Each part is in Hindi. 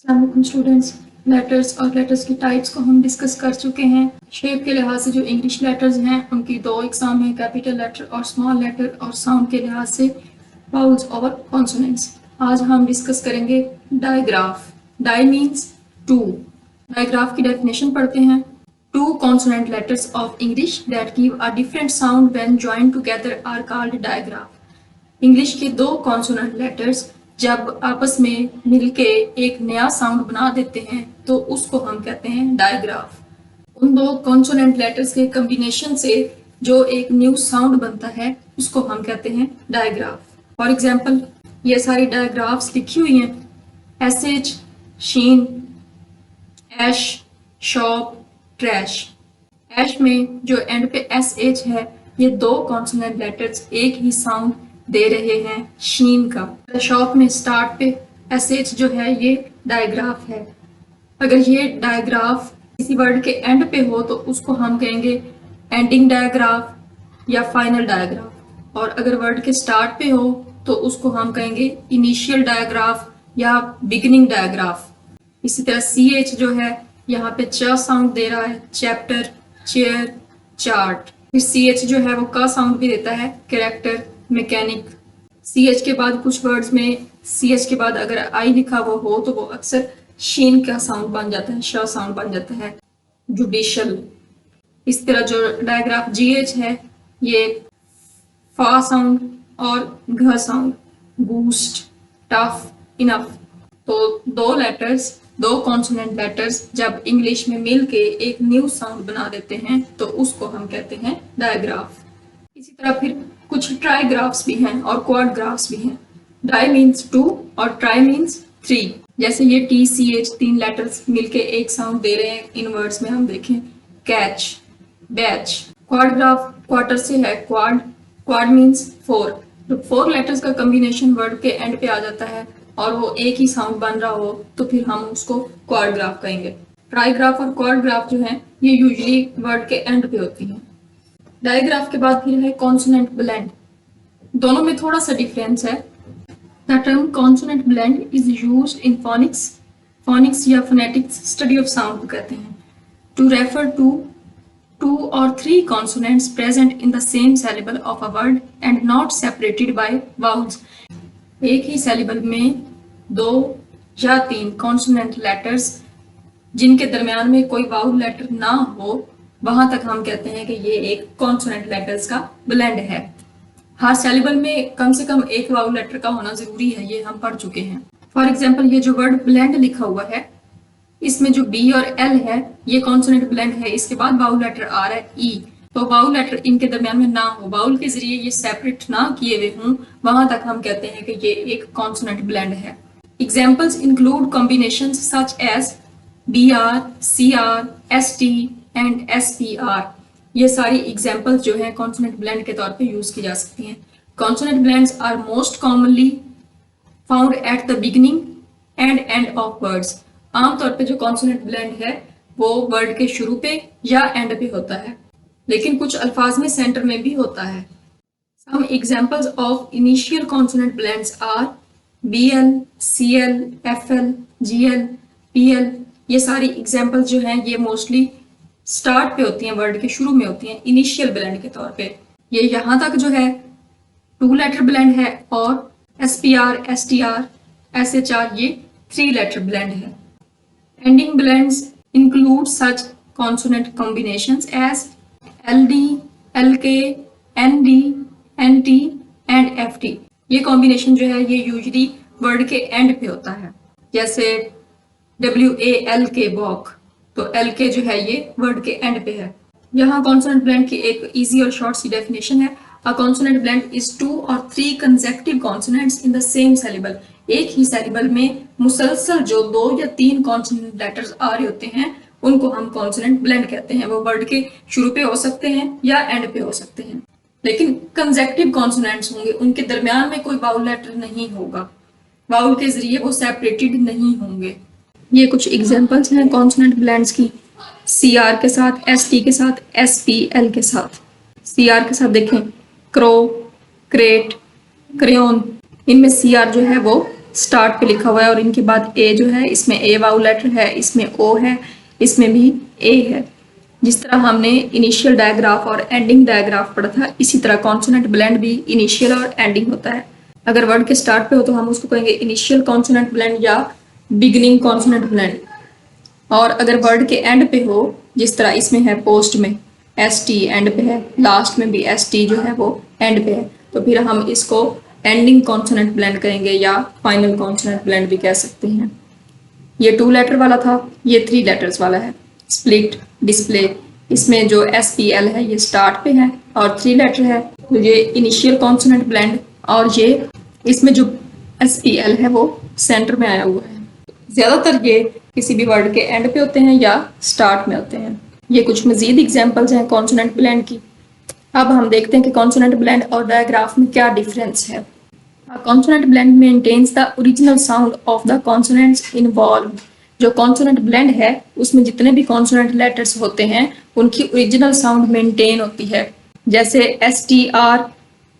अस्सलाम वालेकुम स्टूडेंट्स। लेटर्स और लेटर्स की टाइप्स को हम डिस्कस कर चुके हैं। शेप के लिहाज से जो इंग्लिश लेटर्स हैं उनकी दो इकसाम है, कैपिटल लेटर और स्मॉल लेटर, और साउंड के लिहाज से वाउल्स और कॉन्सोनेंट्स। आज हम डिस्कस करेंगे digraph. Di means two. Digraph की डेफिनेशन पढ़ते हैं। Two consonant letters of English that give a different sound when joined together are called digraph. English के दो कॉन्सोनेंट लेटर्स जब आपस में मिलके एक नया साउंड बना देते हैं तो उसको हम कहते हैं डायग्राफ। उन दो कॉन्सोनेंट लेटर्स के कॉम्बिनेशन से जो एक न्यू साउंड बनता है उसको हम कहते हैं डायग्राफ। फॉर एग्जाम्पल ये सारी डायग्राफ्स लिखी हुई हैं। एसएच, शीन, ऐश, शॉप, ट्रैश। ऐश में जो एंड पे एस एच है, ये दो कॉन्सोनेंट लेटर्स एक ही साउंड दे रहे हैं शीन का। शॉप में स्टार्ट पे एस एच जो है ये डायग्राफ है। अगर ये डायग्राफ किसी वर्ड के एंड पे हो तो उसको हम कहेंगे एंडिंग डायग्राफ या फाइनल डायग्राफ, और अगर वर्ड के स्टार्ट पे हो तो उसको हम कहेंगे इनिशियल डायग्राफ या बिगिनिंग डायग्राफ। इसी तरह सी एच जो है यहाँ पे च साउंड दे रहा है, चैप्टर, चेयर, चार्ट। फिर सी एच जो है वो का साउंड भी देता है, कैरेक्टर, मैकेनिक। सी एच के बाद कुछ वर्ड्स में सी एच के बाद अगर आई लिखा हुआ हो तो वो अक्सर शीन का साउंड बन जाता है, श साउंड बन जाता है, जुडिशियल। इस तरह जो डायग्राफ जी एच है ये फा साउंड और घ साउंड, बूस्ट, टफ, इनफ। तो दो लेटर्स, दो कॉन्सोनेंट लेटर्स जब इंग्लिश में मिलके एक न्यू साउंड बना देते हैं तो उसको हम कहते हैं डायग्राफ। इसी तरह फिर कुछ ट्राईग्राफ्स भी हैं और क्वाडग्राफ्स भी हैं। डाई मीन्स टू और ट्राई मीन्स थ्री। जैसे ये टी सी एच तीन लेटर्स मिलके एक साउंड दे रहे हैं। इन वर्ड्स में हम देखें कैच, बैच। क्वाडग्राफ क्वार्टर से है, क्वाड। Quad means four. जब फोर लेटर्स का कॉम्बिनेशन वर्ड के एंड पे आ जाता है और वो एक ही साउंड बन रहा हो तो फिर हम उसको क्वाडग्राफ कहेंगे। ट्राईग्राफ और क्वाडग्राफ जो है ये यूजुअली वर्ड के एंड पे होती हैं। डायग्राफ के बाद फिर है कॉन्सोनेंट ब्लेंड। दोनों में थोड़ा सा डिफरेंस है। The term consonant blend is used in phoenix, phoenix या फोनेटिक्स स्टडी ऑफ साउंड कहते हैं, टू रेफर टू टू और three consonants present in the same syllable of a word and not separated by vowels. एक ही सिलेबल में दो या तीन कॉन्सोनेंट लेटर्स जिनके दरमियान में कोई वाउल लेटर ना हो, वहां तक हम कहते हैं कि ये एक कॉन्सोनेंट लेटर्स का ब्लेंड है। हर सिलेबल में कम से कम एक वाउल लेटर का होना जरूरी है, ये हम पढ़ चुके हैं। फॉर एग्जांपल ये जो वर्ड ब्लेंड लिखा हुआ है इसमें जो बी और एल है ये कॉन्सोनेंट ब्लेंड है। इसके बाद वाउल लेटर आ रहा है ई, तो वाउल लेटर इनके दरमियान में ना हो, वाउल के जरिए ये सेपरेट ना किए हुए हों, वहां तक हम कहते हैं कि ये एक कॉन्सोनेंट ब्लेंड है। Examples include combinations such as B R, C R, S T and SPR। ये सारी एग्जाम्पल्स जो है कॉन्सोनेंट ब्लेंड के तौर पे यूज की जा सकती हैं। Consonant blends are most commonly found at the beginning and end of words. आमतौर पे जो कॉन्सोनेंट ब्लेंड है वो वर्ड के शुरू पे या एंड पे होता है, लेकिन कुछ अल्फाज में सेंटर में भी होता है। Some examples of initial consonant blends are BL, CL, FL, GL, PL। ये सारी एग्जाम्पल्स जो हैं ये मोस्टली स्टार्ट पे होती हैं, वर्ड के शुरू में होती हैं, इनिशियल ब्लेंड के तौर पे। ये यहाँ तक जो है टू लेटर ब्लेंड है और SPR, STR, SHR ये थ्री लेटर ब्लेंड है। Ending blends include such consonant combinations as LD, LK, ND, NT and FT। ये कॉम्बिनेशन जो है ये यूजुअली वर्ड के एंड पे होता है, जैसे WALK वॉक, तो LK जो है ये वर्ड के एंड पे है। यहाँ कॉन्सोनेंट ब्लेंड की एक इजी और शॉर्ट सी डेफिनेशन है। A consonant blend is two और three consecutive consonants in the same syllable. एक ही सिलेबल में मुसलसल जो दो या तीन कॉन्सोनेंट लेटर्स आ रहे होते हैं उनको हम कॉन्सोनेंट ब्लेंड कहते हैं। वो वर्ड के शुरू पे हो सकते हैं या एंड पे हो सकते हैं, लेकिन कंसेक्टिव कॉन्सोनेंट्स होंगे, उनके दरमियान में कोई वाउल लेटर नहीं होगा, वाउल के जरिए वो सेपरेटेड नहीं होंगे। ये कुछ एग्जांपल्स हैं कॉन्सोनेंट ब्लेंड्स की। CR के साथ, ST के साथ, SPL के साथ। CR के साथ देखें क्रो, क्रेट, क्रेयोन। इनमें CR जो है वो स्टार्ट पे लिखा हुआ है और इनके बाद ए जो है, इसमें ए वाउल लेटर है, इसमें ओ है, इसमें भी ए है। जिस तरह हमने इनिशियल डायग्राफ और एंडिंग डायग्राफ पढ़ा था, इसी तरह कॉन्सोनेंट ब्लेंड भी इनिशियल और एंडिंग होता है। अगर वर्ड के स्टार्ट पे हो तो हम उसको कहेंगे इनिशियल कॉन्सोनेंट ब्लेंड या बिगिनिंग कॉन्सोनेंट ब्लेंड। और अगर वर्ड के एंड पे हो, जिस तरह इसमें है पोस्ट में एस टी एंड पे है, लास्ट में भी एस टी जो है वो एंड पे है, तो फिर हम इसको एंडिंग कॉन्सोनेंट ब्लेंड करेंगे या फाइनल कॉन्सोनेंट ब्लेंड भी कह सकते हैं। ये 2 लेटर वाला था, ये 3 लेटर्स वाला है। स्प्लिट, डिस्प्ले, इसमें जो एस पी एल है ये स्टार्ट पे है और 3 लेटर है, तो ये इनिशियल कॉन्सोनेंट ब्लेंड। और ये इसमें जो एस पी एल है वो सेंटर में आया हुआ है। ज्यादातर ये किसी भी वर्ड के एंड पे होते हैं या स्टार्ट में होते हैं। ये कुछ मजीद एग्जाम्पल्स हैं कॉन्सोनेंट ब्लेंड की। अब हम देखते हैं कि कॉन्सोनेंट ब्लेंड और डायग्राफ में क्या डिफरेंस है। Consonant blend maintains the original sound of the consonants involve. जो कॉन्सोनेंट ब्लेंड है उसमें जितने भी कॉन्सोनेंट लेटर्स होते हैं उनकी ओरिजिनल साउंड मेंटेन होती है। जैसे S T R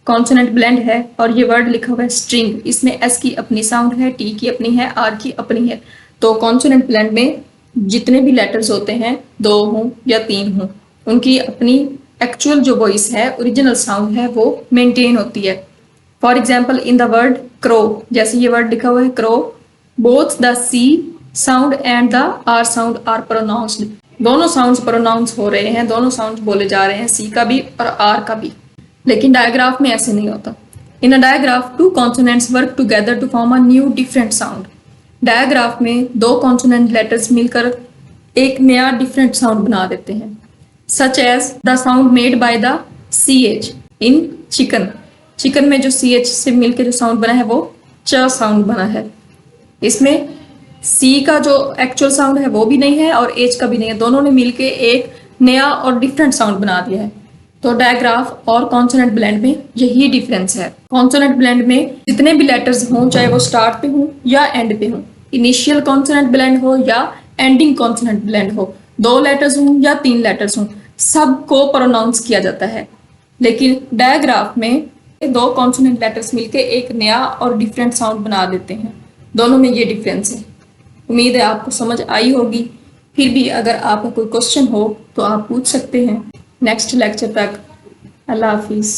consonant blend है और ये वर्ड लिखा हुआ है स्ट्रिंग, इसमें एस की अपनी साउंड है, टी की अपनी है, आर की अपनी है। तो कॉन्सोनेंट ब्लेंड में जितने भी लेटर्स होते हैं, 2 हों या 3 हों, उनकी अपनी एक्चुअल जो वॉइस है, ओरिजिनल साउंड है, वो मेंटेन होती है। For example in the word crow, जैसे ये वर्ड लिखा हुआ है crow, both the C sound and the R sound are pronounced. दोनों साउंड्स प्रोनाउंस हो रहे हैं, दोनों साउंड्स बोले जा रहे हैं, सी का भी और आर का भी। लेकिन डायग्राफ में ऐसे नहीं होता। In a digraph 2 consonants work together to form a new different sound. Digraph में 2 कॉन्सोनेंट लेटर्स मिलकर एक नया डिफरेंट साउंड बना देते हैं। Such as the sound made by the C H in chicken. Chicken में जो सी एच से मिलकर जो साउंड बना है वो च साउंड बना है। इसमें सी का जो एक्चुअल साउंड है वो भी नहीं है और एच का भी नहीं है, दोनों ने मिलके एक नया और डिफरेंट साउंड बना दिया है। तो डायग्राफ और कॉन्सोनेंट ब्लेंड में यही डिफरेंस है। कॉन्सोनेंट ब्लेंड में जितने भी लेटर्स हों, चाहे वो स्टार्ट पे हों या एंड पे हों, इनिशियल कॉन्सोनेंट ब्लेंड हो या एंडिंग कॉन्सोनेंट ब्लेंड हो, 2 लेटर्स हों या 3 लेटर्स हों, सबको प्रोनाउंस किया जाता है। लेकिन डायग्राफ में 2 कॉन्सोनेंट लेटर्स मिलके एक नया और डिफरेंट साउंड बना देते हैं। दोनों में ये डिफरेंस है। उम्मीद है आपको समझ आई होगी। फिर भी अगर आपका कोई क्वेश्चन हो तो आप पूछ सकते हैं। नेक्स्ट लेक्चर तक अल्लाह हाफिज़।